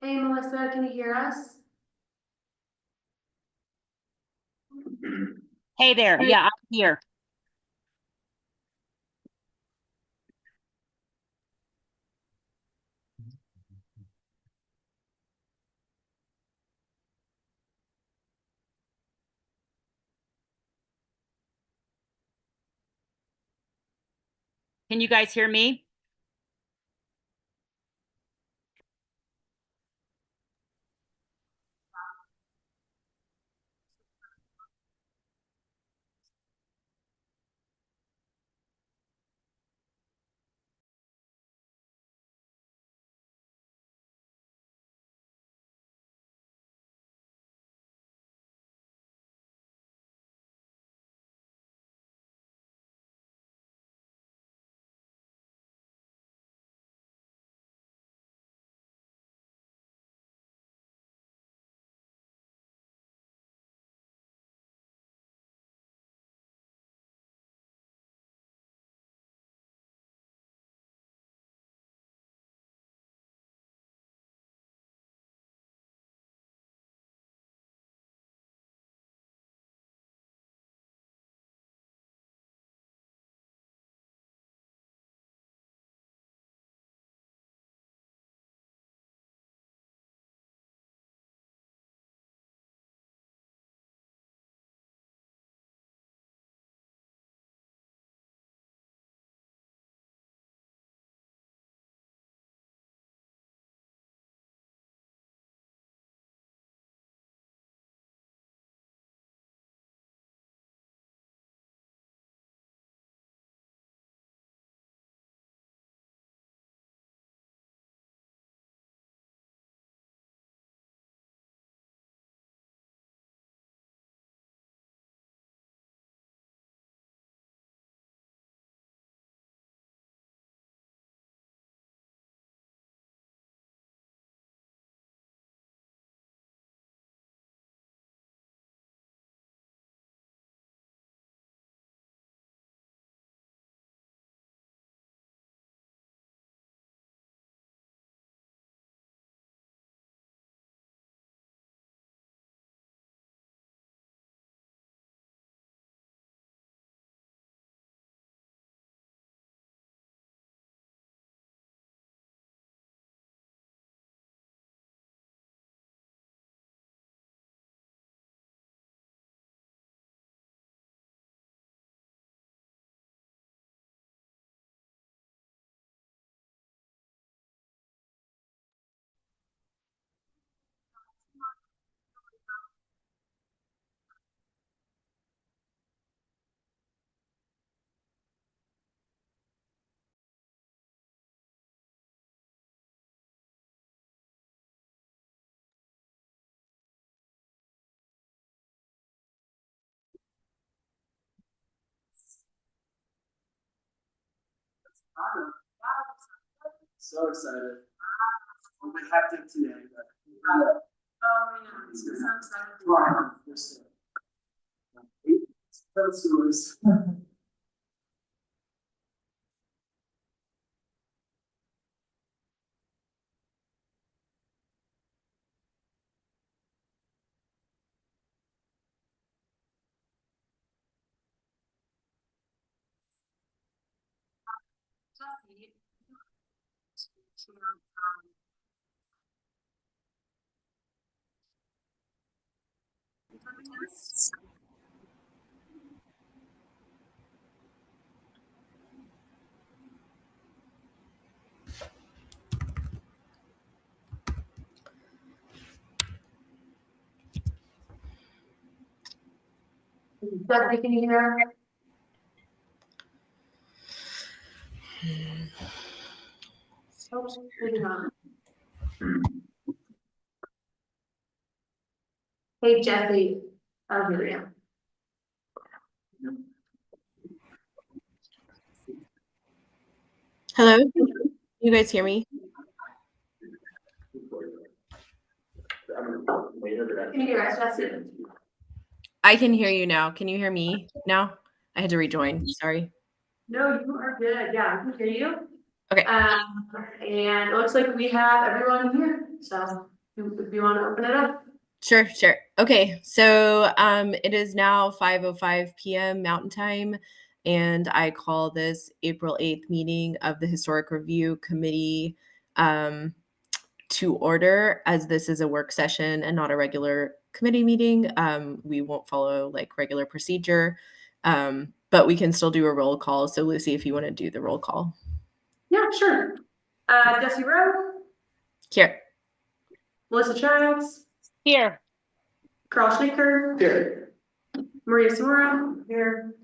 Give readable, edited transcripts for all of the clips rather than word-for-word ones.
Hey, Melissa, can you hear us? Hey there. Yeah, I'm here. Can you guys hear me? So excited. We'll be hectic today, but yeah. Oh, I know. It's so exciting. Wow, there's 8 stories. Jesse, can you hear us? Oops, maybe not. Hey, Jesse. Oh, here we are. Hello, you guys hear me? Can you hear us, Jesse? I can hear you now. Can you hear me now? I had to rejoin. Sorry. No, you are good. Yeah, I can hear you. Okay. And it looks like we have everyone here. So If you want to open it up. Sure. Okay, so it is now 5:05 p.m. Mountain Time, and I call this April 8th meeting of the Historic Review Committee to order, as this is a work session and not a regular committee meeting. We won't follow like regular procedure, but we can still do a roll call. So Lucy, if you want to do the roll call. Yeah, sure. Jesse Rowe, Here. Melissa Childs, Here. Carl Schnicker, Here. Maria Samora here,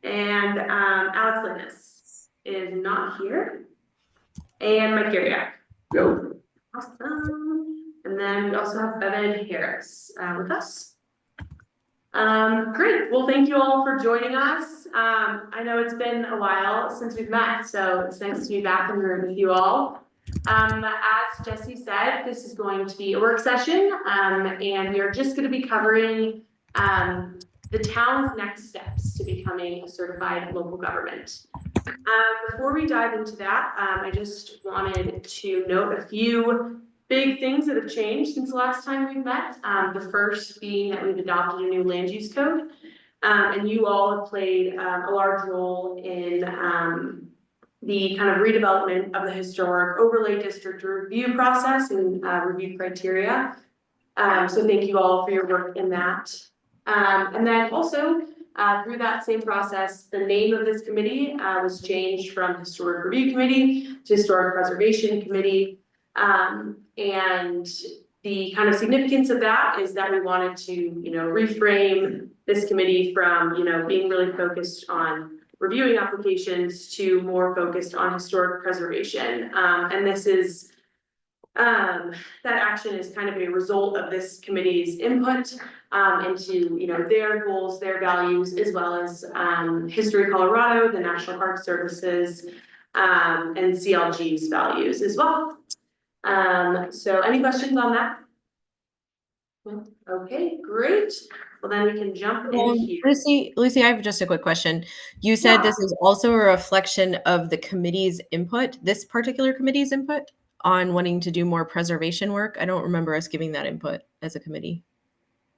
and Alex Linus is not here, and Mike Garriak. Go. Awesome. And then we also have Bevan Harris with us. Great. Well, thank you all for joining us. I know it's been a while since we've met, so it's nice to be back in the room with you all. As Jesse said, this is going to be a work session, and we are just going to be covering the town's next steps to becoming a certified local government. Before we dive into that, I just wanted to note a few big things that have changed since the last time we've met. The first being that we've adopted a new land use code, and you all have played a large role in the kind of redevelopment of the historic overlay district review process and review criteria. So thank you all for your work in that. And then also through that same process, the name of this committee was changed from Historic Review Committee to Historic Preservation Committee. And the kind of significance of that is that we wanted to, reframe this committee from, being really focused on reviewing applications to more focused on historic preservation. And this is, that action is kind of a result of this committee's input into, their goals, their values, as well as History Colorado, the National Park Services, and CLG's values as well. So any questions on that? Okay, great. Well, then we can jump in here. Lucy, I have just a quick question. You said Yeah. this is also a reflection of the committee's input, this particular committee's input on wanting to do more preservation work. I don't remember us giving that input as a committee.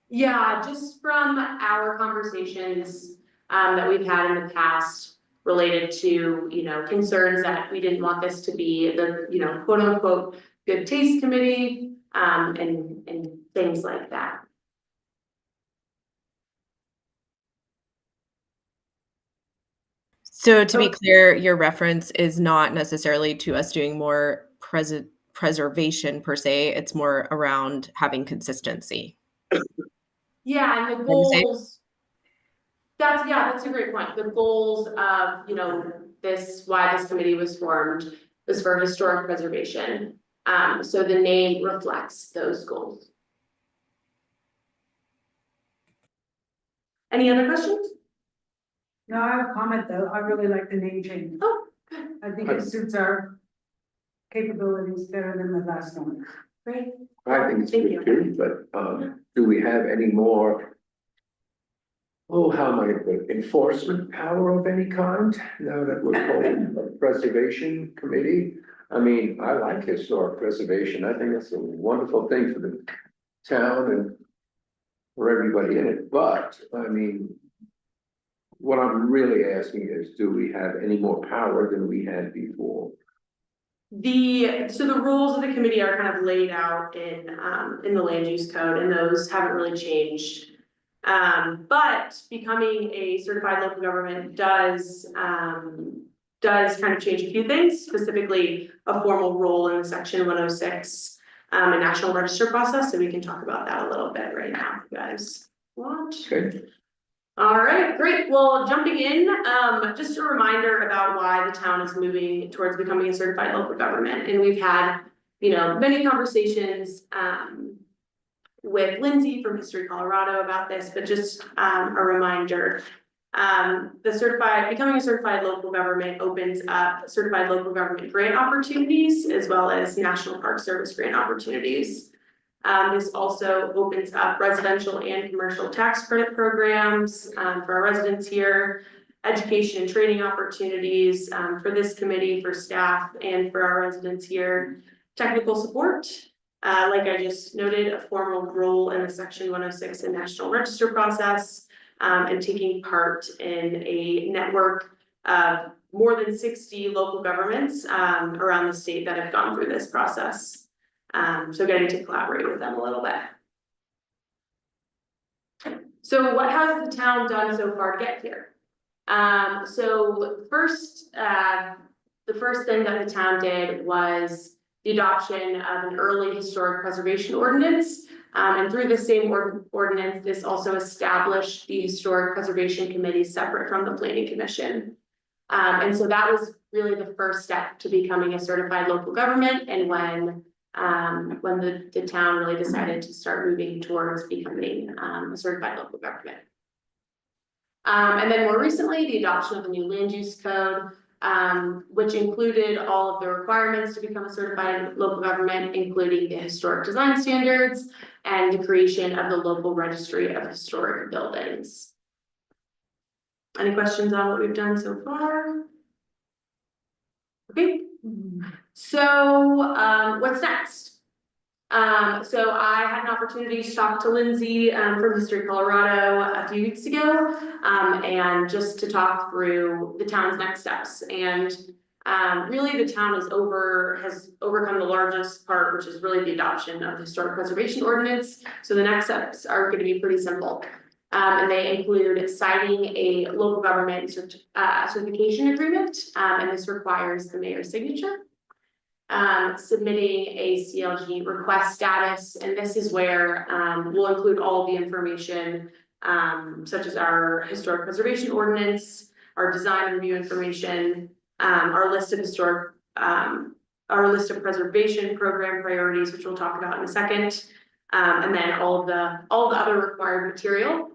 Yeah, just from our conversations that we've had in the past related to, concerns that we didn't want this to be the, quote unquote, good taste committee, and things like that. So to be clear, your reference is not necessarily to us doing more preservation per se. It's more around having consistency. Yeah, and the goals. That's a great point. The goals of, why this committee was formed was for historic preservation. So the name reflects those goals. Any other questions? No, I have a comment though. I really like the name change. Oh, I think it suits our capabilities better than the last one. great. I think it's Thank good too, but do we have any more? Oh, how am I gonna put it? Enforcement power of any kind now that we're called a preservation committee? I mean, I like historic preservation. I think that's a wonderful thing for the town and for everybody in it, but I mean, what I'm really asking is, do we have any more power than we had before? So the rules of the committee are kind of laid out in the land use code, and those haven't really changed. But becoming a certified local government does kind of change a few things, specifically a formal role in Section 106 and National Register process. So we can talk about that a little bit right now, if you guys want. Okay. All right, great. Well, jumping in, just a reminder about why the town is moving towards becoming a certified local government. And we've had, many conversations with Lindsay from History Colorado about this, but just a reminder. Becoming a certified local government opens up certified local government grant opportunities as well as National Park Service grant opportunities. This also opens up residential and commercial tax credit programs for our residents here, education and training opportunities for this committee, for staff, and for our residents here, technical support, Like I just noted, a formal role in the Section 106 and National Register process, and taking part in a network of more than 60 local governments around the state that have gone through this process. So getting to collaborate with them a little bit. So what has the town done so far to get here? So first, the first thing that the town did was the adoption of an early historic preservation ordinance. And through the same ordinance, this also established the Historic Preservation Committee separate from the Planning Commission. And so that was really the first step to becoming a certified local government, and when the town really decided to start moving towards becoming a certified local government. And then more recently, the adoption of the new land use code, which included all of the requirements to become a certified local government, including the historic design standards and the creation of the local registry of historic buildings. Any questions on what we've done so far? Okay, so what's next? So I had an opportunity to talk to Lindsay from History Colorado a few weeks ago, and just to talk through the town's next steps. And really the town has overcome the largest part, which is really the adoption of the Historic Preservation Ordinance. So the next steps are going to be pretty simple. And they include signing a local government certification agreement, and this requires the mayor's signature. Submitting a CLG request status, and this is where we'll include all of the information, such as our historic preservation ordinance, our design review information, our list of preservation program priorities, which we'll talk about in a second, and then all the other required material.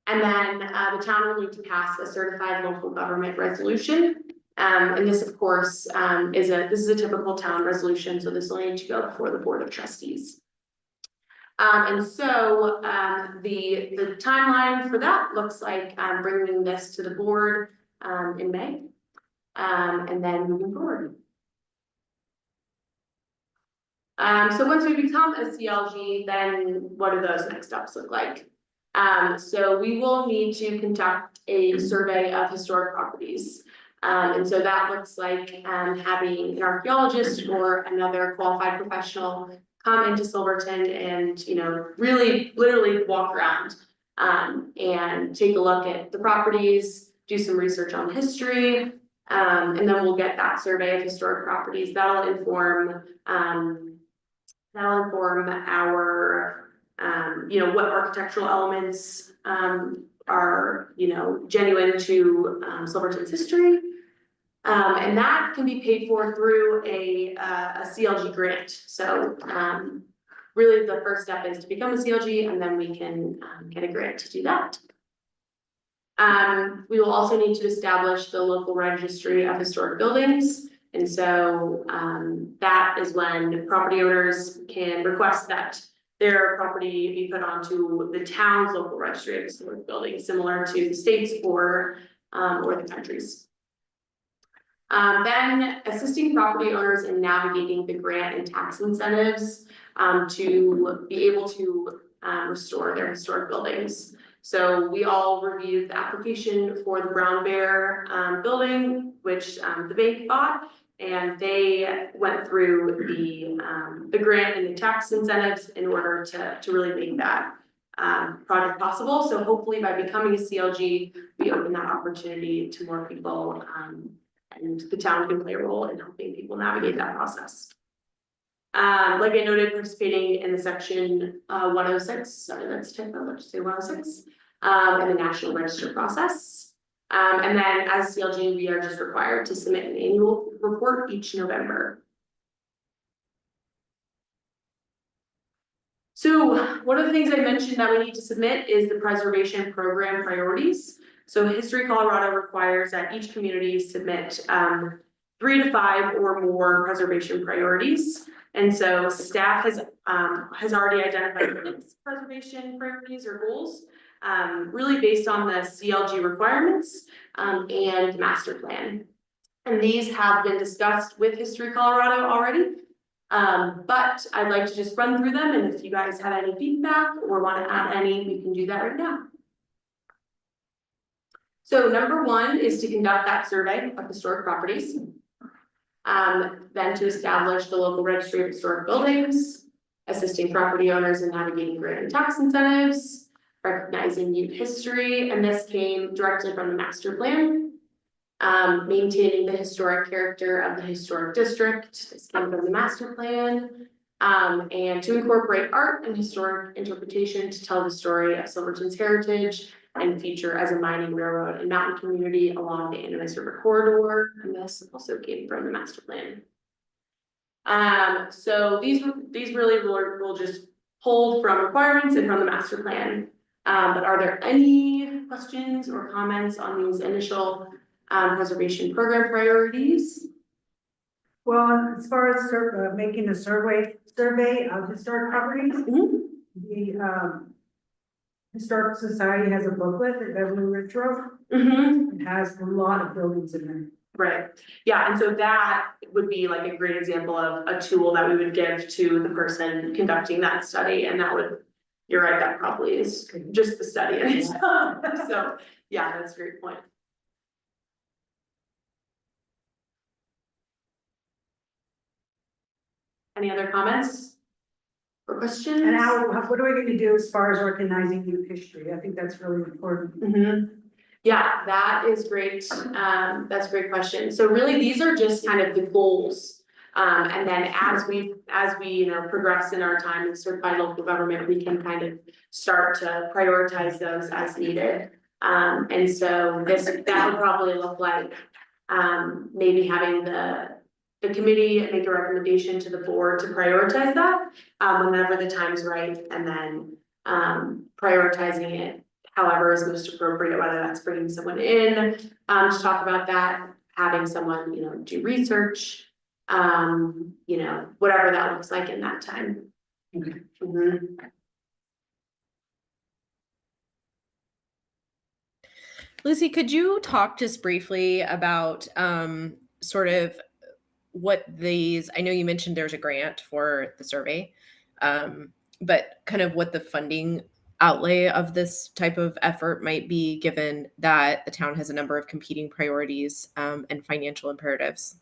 And then the town will need to pass a certified local government resolution. And this, of course, is a typical town resolution, so this will need to go before the Board of Trustees. And so the timeline for that looks like bringing this to the board in May, and then moving forward. So once we become a CLG, then what do those next steps look like? So we will need to conduct a survey of historic properties. And so that looks like having an archaeologist or another qualified professional come into Silverton and, really literally walk around and take a look at the properties, do some research on history, and then we'll get that survey of historic properties. That'll inform our what architectural elements are genuine to Silverton's history. And that can be paid for through a CLG grant. So really the first step is to become a CLG, and then we can get a grant to do that. We will also need to establish the local registry of historic buildings. And so that is when property owners can request that their property be put onto the town's local registry of historic buildings, similar to the state's or the country's. Then assisting property owners in navigating the grant and tax incentives to be able to restore their historic buildings. So we all reviewed the application for the Brown Bear building, which the bank bought, and they went through the grant and the tax incentives in order to really make that project possible. So hopefully by becoming a CLG, we open that opportunity to more people, and the town can play a role in helping people navigate that process. Like I noted, participating in the section 106, sorry, that's typo, let's say 106, and the National Register process. And then as CLG, we are just required to submit an annual report each November. So one of the things I mentioned that we need to submit is the preservation program priorities. So History Colorado requires that each community submit 3 to 5 or more preservation priorities. And so staff has already identified its preservation priorities or goals, really based on the CLG requirements and master plan. And these have been discussed with History Colorado already. But I'd like to just run through them, and if you guys have any feedback or want to add any, we can do that right now. So number one is to conduct that survey of historic properties. Then to establish the local registry of historic buildings, assisting property owners in navigating grant and tax incentives, recognizing youth history, and this came directly from the master plan. Maintaining the historic character of the historic district, this came from the master plan. And to incorporate art and historic interpretation to tell the story of Silverton's heritage and future as a mining, railroad, and mountain community along the Animas River corridor, and this also came from the master plan. So these really will just pull from requirements and from the master plan. But are there any questions or comments on these initial preservation program priorities? Well, as far as making a survey of historic properties, the Historic Society has a booklet that Beverly Ridge wrote. It has a lot of buildings in there. Right, yeah, and so that would be like a great example of a tool that we would give to the person conducting that study, and that would, you're right, that probably is just the study in itself. So, yeah, that's a great point. Any other comments or questions? And what are we going to do as far as recognizing youth history? I think that's really important. Yeah, that is great. That's a great question. So really, these are just kind of the goals. And then as we progress in our time in certified local government, we can kind of start to prioritize those as needed. And so that would probably look like maybe having the committee make a recommendation to the board to prioritize that whenever the time's right, and then prioritizing it however is most appropriate, whether that's bringing someone in to talk about that, having someone do research, whatever that looks like in that time. Lucy, could you talk just briefly about sort of what these, I know you mentioned there's a grant for the survey, but kind of what the funding outlay of this type of effort might be, given that the town has a number of competing priorities and financial imperatives?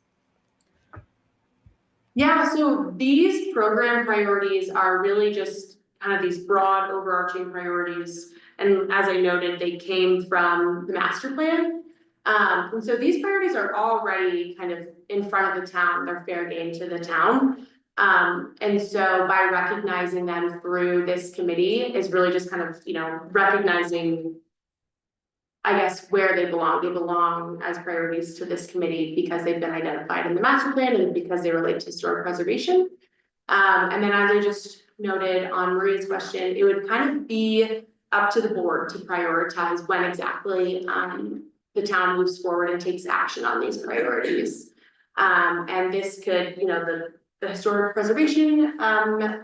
Yeah, so these program priorities are really just kind of these broad overarching priorities. And as I noted, they came from the master plan. And so these priorities are already kind of in front of the town, they're fair game to the town. And so by recognizing them through this committee is really just kind of, recognizing, I guess, where they belong. They belong as priorities to this committee because they've been identified in the master plan and because they relate to historic preservation. And then as I just noted on Marie's question, it would kind of be up to the board to prioritize when exactly the town moves forward and takes action on these priorities. And this could, the historic preservation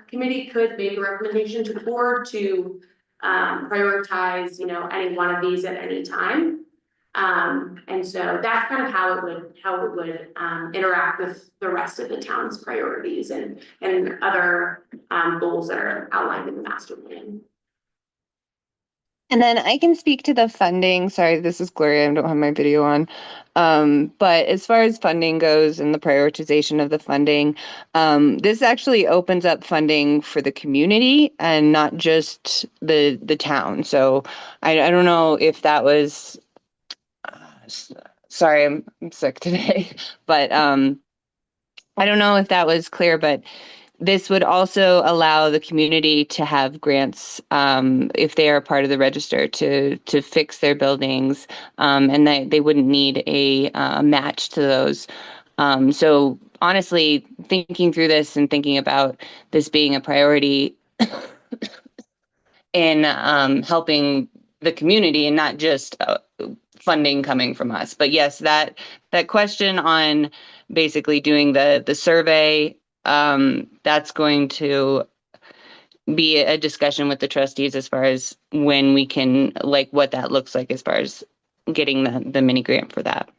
committee could make a recommendation to the board to prioritize, any one of these at any time. And so that's kind of how it would interact with the rest of the town's priorities and other goals that are outlined in the master plan. And then I can speak to the funding. Sorry, this is Gloria. I don't have my video on. But as far as funding goes and the prioritization of the funding, this actually opens up funding for the community and not just the town. So I don't know if that was, sorry, I'm sick today, but I don't know if that was clear, but this would also allow the community to have grants if they are part of the register to fix their buildings, and they wouldn't need a match to those. So honestly, thinking through this and thinking about this being a priority in helping the community and not just funding coming from us. But yes, that question on basically doing the survey, that's going to be a discussion with the trustees as far as when we can, like, what that looks like as far as getting the mini grant for that.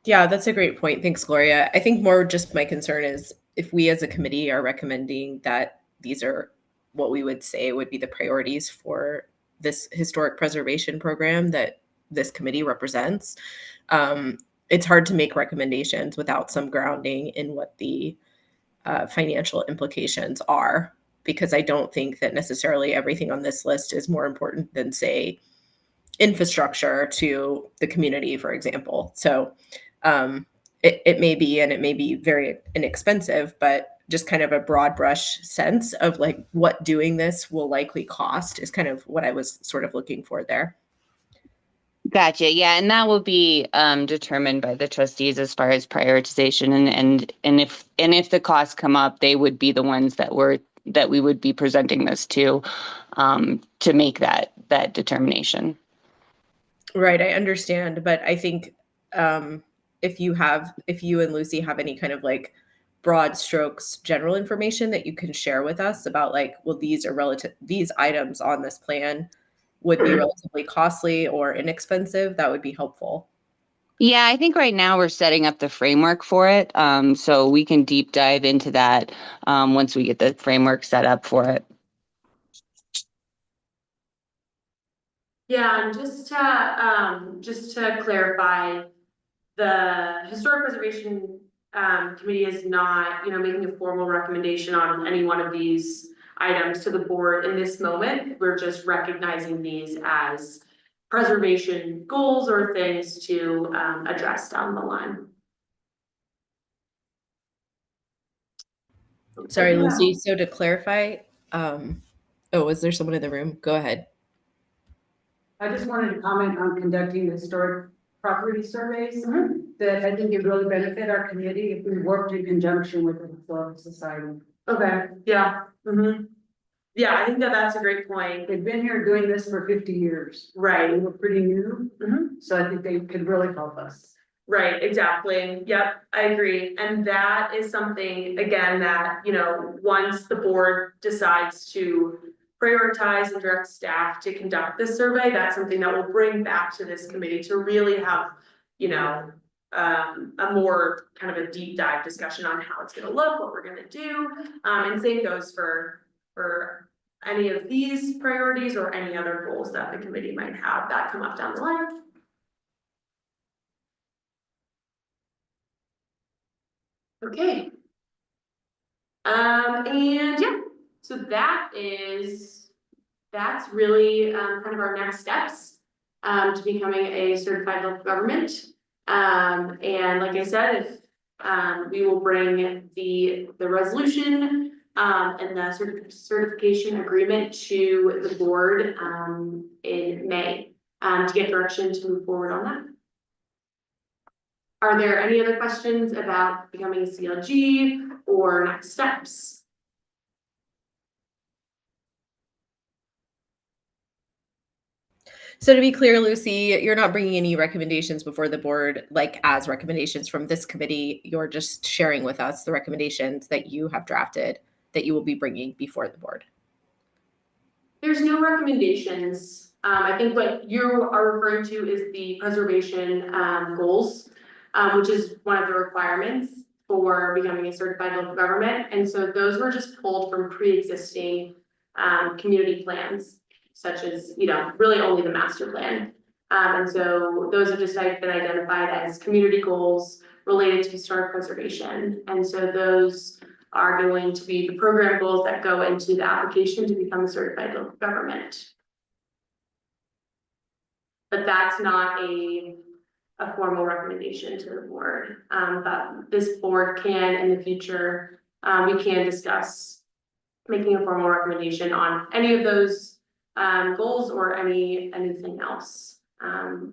Yeah, that's a great point. Thanks, Gloria. I think more just my concern is if we as a committee are recommending that these are what we would say would be the priorities for this historic preservation program that this committee represents, it's hard to make recommendations without some grounding in what the financial implications are, because I don't think that necessarily everything on this list is more important than, say, infrastructure to the community, for example. So it may be, and it may be very inexpensive, but just kind of a broad brush sense of like what doing this will likely cost is kind of what I was sort of looking for there. Gotcha. Yeah, and that will be determined by the trustees as far as prioritization, and if the costs come up, they would be the ones that we would be presenting this to make that determination. Right, I understand, but I think if you and Lucy have any kind of like broad strokes general information that you can share with us about like, well, these items on this plan would be relatively costly or inexpensive, that would be helpful. Yeah, I think right now we're setting up the framework for it, so we can deep dive into that once we get the framework set up for it. Yeah, and just to clarify, the Historic Preservation Committee is not, making a formal recommendation on any one of these items to the board in this moment. We're just recognizing these as preservation goals or things to address down the line. Sorry, Lucy. So to clarify, was there someone in the room? Go ahead. I just wanted to comment on conducting the historic property surveys, that I think it really benefit our community if we worked in conjunction with the Historical Society. Okay, yeah. Yeah, I think that's a great point. They've been here doing this for 50 years. Right. We're pretty new, so I think they could really help us. Right, exactly. Yep, I agree. And that is something, again, that, once the board decides to prioritize and direct staff to conduct this survey, that's something that we'll bring back to this committee to really have, a more kind of a deep dive discussion on how it's gonna look, what we're gonna do. And same goes for any of these priorities or any other goals that the committee might have that come up down the line. Okay. And yeah, so that's really kind of our next steps to becoming a certified local government. And like I said, if we will bring the resolution and the certification agreement to the board in May to get direction to move forward on that. Are there any other questions about becoming a CLG or next steps? So to be clear, Lucy, you're not bringing any recommendations before the board, like as recommendations from this committee. You're just sharing with us the recommendations that you have drafted that you will be bringing before the board. There's no recommendations. I think what you are referring to is the preservation goals, which is one of the requirements for becoming a certified local government. And so those were just pulled from pre-existing community plans, such as, really only the master plan. And so those have just been identified as community goals related to historic preservation. And so those are going to be the program goals that go into the application to become a certified local government. But that's not a formal recommendation to the board. But this board can, in the future, we can discuss making a formal recommendation on any of those goals or anything else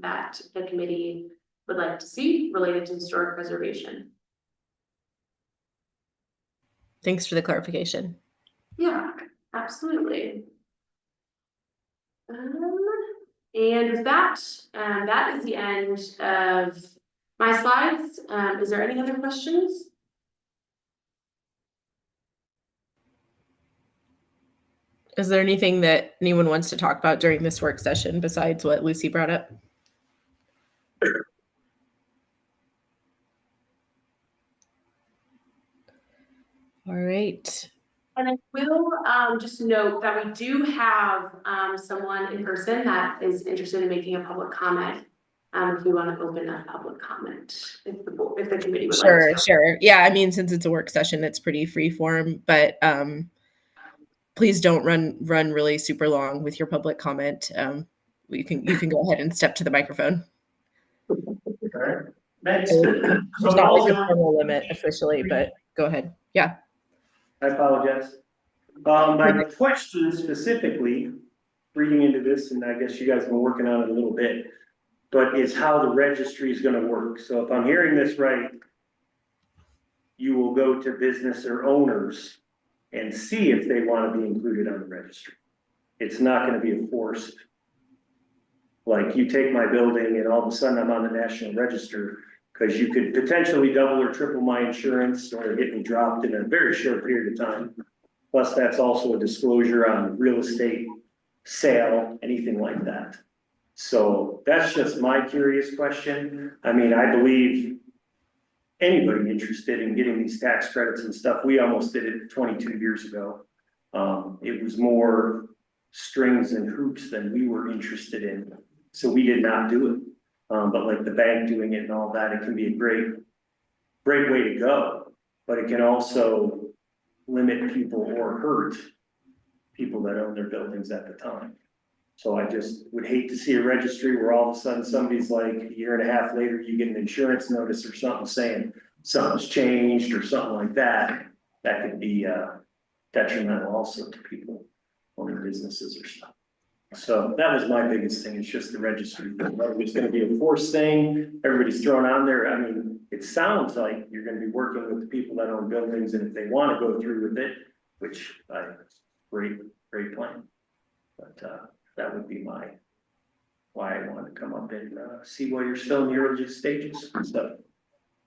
that the committee would like to see related to historic preservation. Thanks for the clarification. Yeah, absolutely. And with that, that is the end of my slides. Is there any other questions? Is there anything that anyone wants to talk about during this work session besides what Lucy brought up? All right. And I will just note that we do have someone in person that is interested in making a public comment. If we want to open a public comment, if the committee would like Sure, to. sure. Yeah, I mean, since it's a work session, it's pretty free form, but please don't run really super long with your public comment. You can go ahead and step to the microphone. Alright, thanks. There's So not like a also, formal limit officially, but go ahead. Yeah. I apologize. My question specifically, reading into this, and I guess you guys have been working on it a little bit, but is how the registry is gonna work. So if I'm hearing this right, you will go to business or owners and see if they wanna be included on the registry. It's not gonna be a forced, like you take my building and all of a sudden I'm on the National Register, because you could potentially double or triple my insurance or get me dropped in a very short period of time. Plus, that's also a disclosure on real estate sale, anything like that. So that's just my curious question. I mean, I believe anybody interested in getting these tax credits and stuff, we almost did it 22 years ago. It was more strings and hoops than we were interested in, so we did not do it. But like the bank doing it and all that, it can be a great way to go, but it can also limit people or hurt people that own their buildings at the time. So I just would hate to see a registry where all of a sudden somebody's like a year and a half later, you get an insurance notice or something saying something's changed or something like that. That could be detrimental also to people owning businesses or stuff. So that was my biggest thing. It's just the registry. It's gonna be a forced thing. Everybody's thrown on there. I mean, it sounds like you're gonna be working with the people that own buildings, and if they wanna go through with it, which great plan. But that would be why I wanted to come up and see why you're still in the early stages and stuff.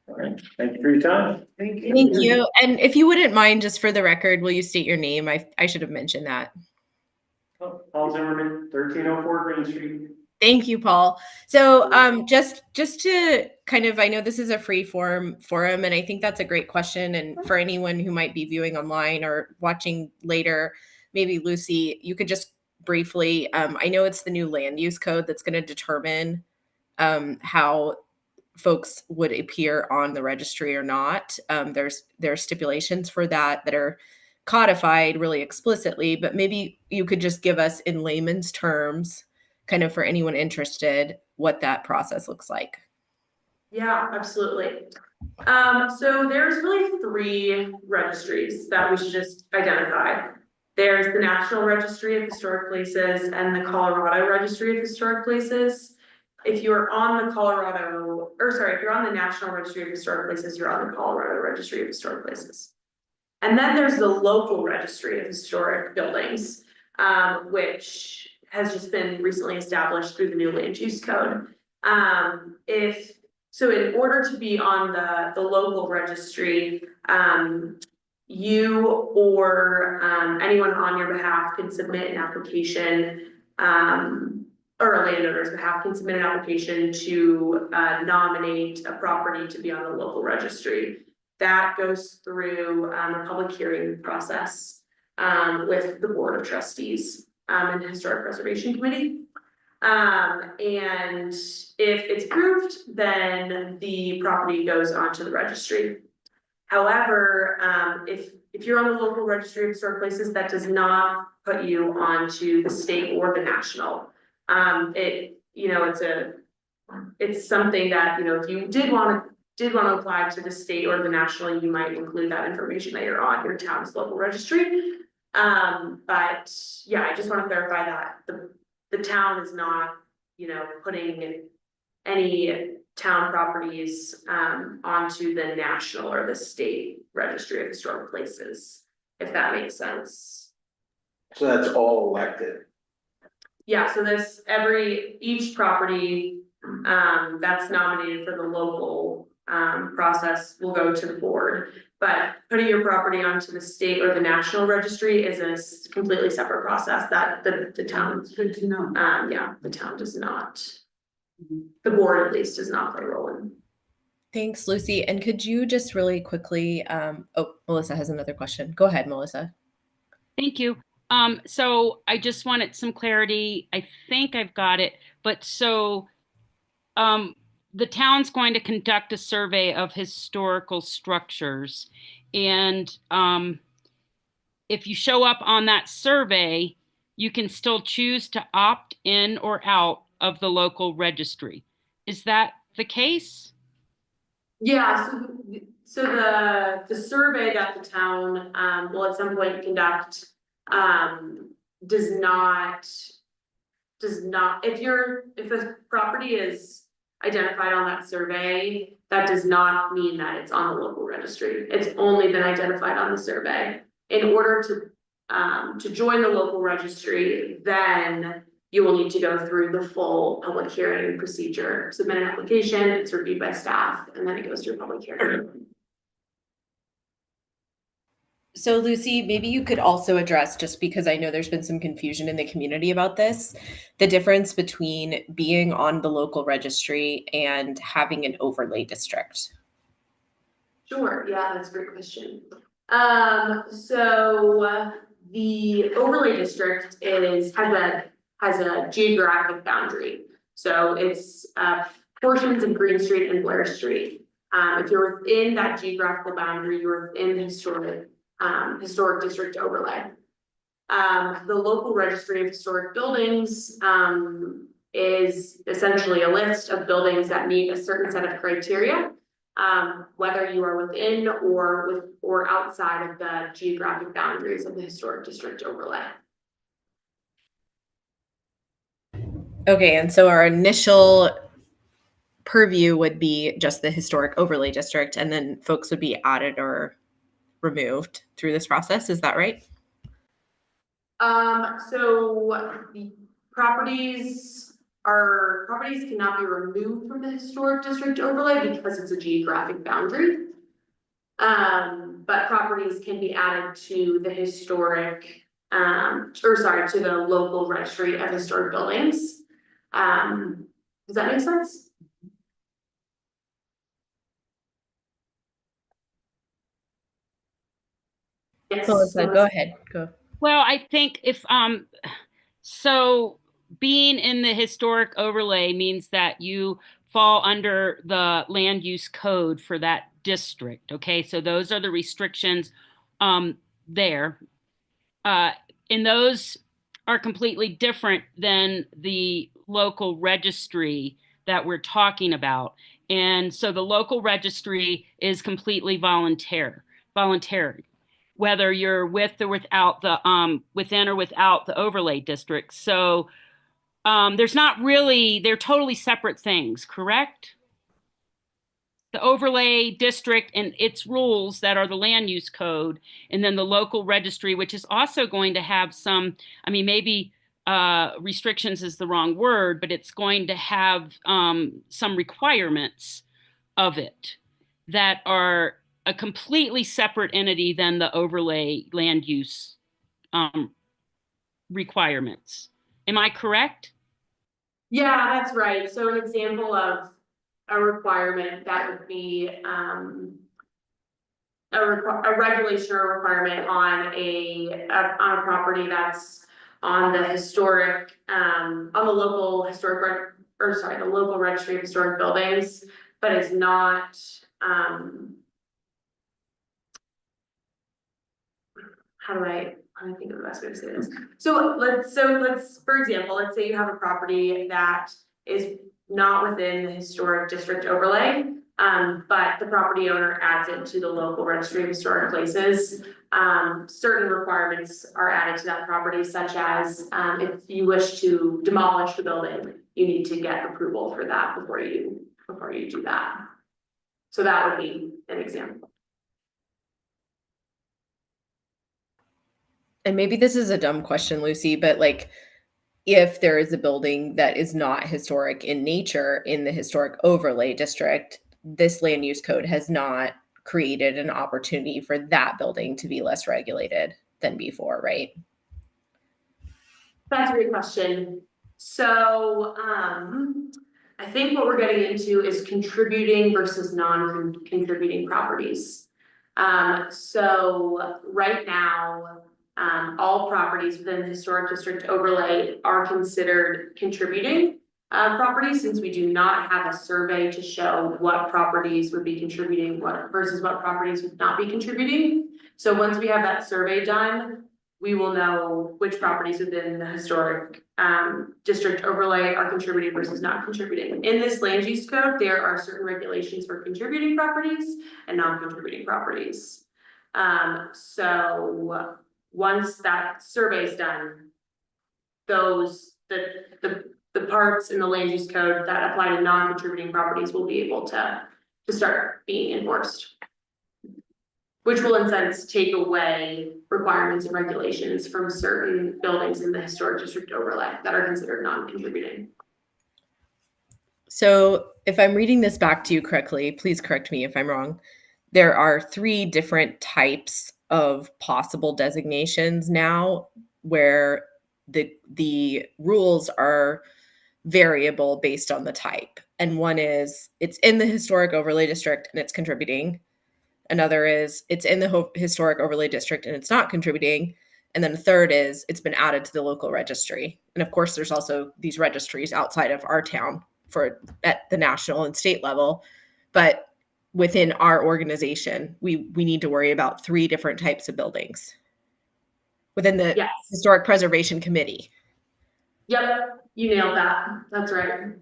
All right, thank you for your time. Thank you. Thank you. And if you wouldn't mind, just for the record, will you state your name? I should have mentioned that. Oh, Paul Zimmerman, 1304 Green Street. Thank you, Paul. So just to kind of, I know this is a free forum, and I think that's a great question. And for anyone who might be viewing online or watching later, maybe Lucy, you could just briefly, I know it's the new land use code that's going to determine how folks would appear on the registry or not. There's stipulations for that are codified really explicitly, but maybe you could just give us in layman's terms, kind of for anyone interested, what that process looks like. Yeah, absolutely. So there's really 3 registries that we should just identify. There's the National Registry of Historic Places and the Colorado Registry of Historic Places. If you're on the if you're on the National Registry of Historic Places, you're on the Colorado Registry of Historic Places. And then there's the local registry of historic buildings, which has just been recently established through the new land use code. So in order to be on the local registry, you or anyone on your behalf can submit an application, or a landowner's behalf can submit an application to nominate a property to be on the local registry. That goes through a public hearing process with the Board of Trustees and the Historic Preservation Committee. And if it's approved, then the property goes onto the registry. However, if you're on the local registry of historic places, that does not put you onto the state or the national. It's something that, if you did want to apply to the state or the national, you might include that information that you're on your town's local registry. But yeah, I just want to clarify that the town is not, putting any town properties onto the national or the state registry of historic places, if that makes sense. So that's all elected. Yeah, so each property that's nominated for the local process will go to the board, but putting your property onto the state or the national registry is a completely separate process that the town. It's good to know. Yeah, the town does not. The board at least does not play a role in. Thanks, Lucy. And could you just really quickly, oh, Melissa has another question. Go ahead, Melissa. Thank you. So I just wanted some clarity. I think I've got it, but so the town's going to conduct a survey of historical structures. And if you show up on that survey, you can still choose to opt in or out of the local registry. Is that the case? Yeah, so the survey that the town will at some point conduct does not if the property is identified on that survey, that does not mean that it's on the local registry. It's only been identified on the survey. In order to join the local registry, then you will need to go through the full public hearing procedure, submit an application, it's reviewed by staff, and then it goes through public hearing. So Lucy, maybe you could also address, just because I know there's been some confusion in the community about this, the difference between being on the local registry and having an overlay district. Sure, yeah, that's a great question. So the overlay district has a geographic boundary. So it's portions of Green Street and Blair Street. If you're within that geographical boundary, you're within the historic district overlay. The local registry of historic buildings is essentially a list of buildings that meet a certain set of criteria, whether you are within or outside of the geographic boundaries of the historic district overlay. Okay, and so our initial purview would be just the historic overlay district, and then folks would be added or removed through this process. Is that right? So the properties cannot be removed from the historic district overlay because it's a geographic boundary. But properties can be added to the to the local registry of historic buildings. Does that make sense? Yes. Melissa, go ahead. Go. Well, I think if so being in the historic overlay means that you fall under the land use code for that district. Okay, so those are the restrictions there. And those are completely different than the local registry that we're talking about. And so the local registry is completely voluntary, whether you're with or without the within or without the overlay district. So there's not really, they're totally separate things, correct? The overlay district and its rules that are the land use code, and then the local registry, which is also going to have some, I mean, maybe restrictions is the wrong word, but it's going to have some requirements of it that are a completely separate entity than the overlay land use requirements. Am I correct? Yeah, that's right. So an example of a requirement that would be a regulation or requirement on a property that's on the historic on the local historic the local registry of historic buildings, but is not how do I think of the best way to say this? So let's for example, let's say you have a property that is not within the historic district overlay, but the property owner adds it to the local registry of historic places. Certain requirements are added to that property, such as if you wish to demolish the building, you need to get approval for that before you do that. So that would be an example. And maybe this is a dumb question, Lucy, but like, if there is a building that is not historic in nature in the historic overlay district, this land use code has not created an opportunity for that building to be less regulated than before, right? That's a great question. So I think what we're getting into is contributing versus non-contributing properties. So right now, all properties within the historic district overlay are considered contributing properties, since we do not have a survey to show what properties would be contributing versus what properties would not be contributing. So once we have that survey done, we will know which properties within the historic district overlay are contributing versus not contributing. In this land use code, there are certain regulations for contributing properties and non-contributing properties. So once that survey is done, the parts in the land use code that apply to non-contributing properties will be able to start being enforced, which will in sense take away requirements and regulations from certain buildings in the historic district overlay that are considered non-contributing. So if I'm reading this back to you correctly, please correct me if I'm wrong. There are 3 different types of possible designations now where the rules are variable based on the type. And one is it's in the historic overlay district and it's contributing. Another is it's in the historic overlay district and it's not contributing. And then the third is it's been added to the local registry. And of course, there's also these registries outside of our town for at the national and state level. But within our organization, we need to worry about 3 different types of buildings within the Yes. Historic Preservation Committee. Yep, you nailed that. That's right.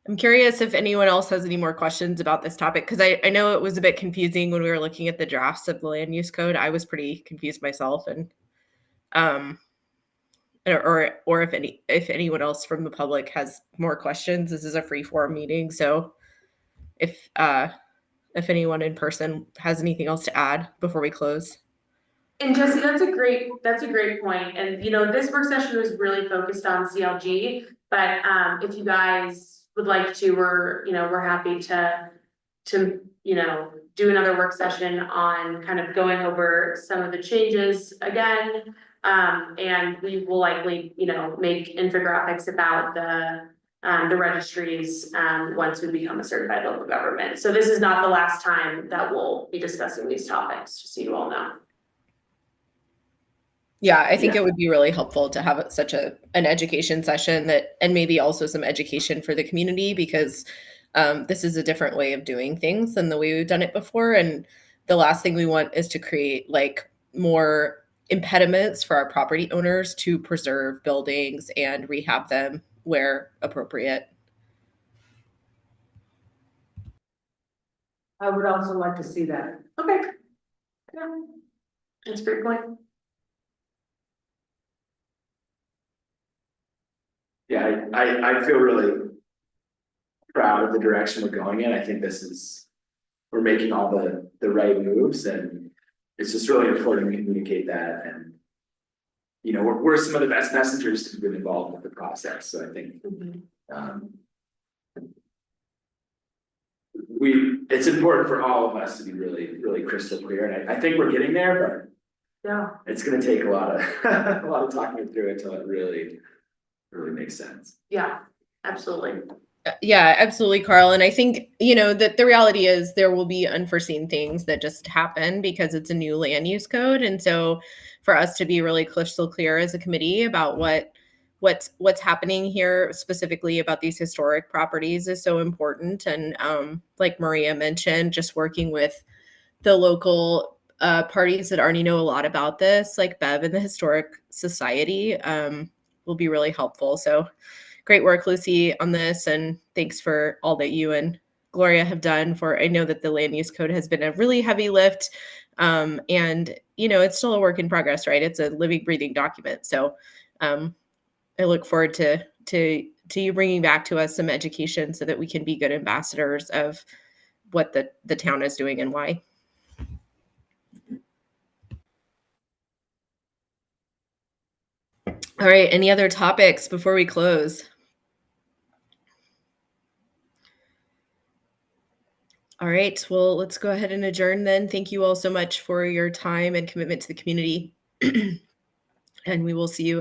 I'm curious if anyone else has any more questions about this topic, because I know it was a bit confusing when we were looking at the drafts of the land use code. I was pretty confused myself, and or if anyone else from the public has more questions. This is a free form meeting, so if anyone in person has anything else to add before we close. And Jesse, that's a great point. And you know, this work session was really focused on CLG, but if you guys would like to, we're happy to do another work session on kind of going over some of the changes again. And we will likely, make infographics about the registries once we become a certified local government. So this is not the last time that we'll be discussing these topics, just so you all know. Yeah, I think it would be really helpful to have such an education session and maybe also some education for the community, because this is a different way of doing things than the way we've done it before. And the last thing we want is to create like more impediments for our property owners to preserve buildings and rehab them where appropriate. I would also like to see that. Okay. Yeah, that's a great point. Yeah, I feel really proud of the direction we're going in. I think we're making all the right moves, and it's just really important to communicate that. And we're some of the best messengers who've been involved with the process. So I think it's important for all of us to be really, really crystal clear. And I think we're getting there, but Yeah, it's going to take a lot of talking through it until it really makes sense. yeah, absolutely. Yeah, absolutely, Carl. And I think, that the reality is there will be unforeseen things that just happen because it's a new land use code. And so for us to be really crystal clear as a committee about what's happening here, specifically about these historic properties, is so important. And like Maria mentioned, just working with the local parties that already know a lot about this, like Bev and the Historic Society, will be really helpful. So great work, Lucy, on this. And thanks for all that you and Gloria have done I know that the land use code has been a really heavy lift. And, it's still a work in progress, right? It's a living, breathing document. So I look forward to you bringing back to us some education so that we can be good ambassadors of what the town is doing and why. All right. Any other topics before we close? All right. Well, let's go ahead and adjourn then. Thank you all so much for your time and commitment to the community. And we will see you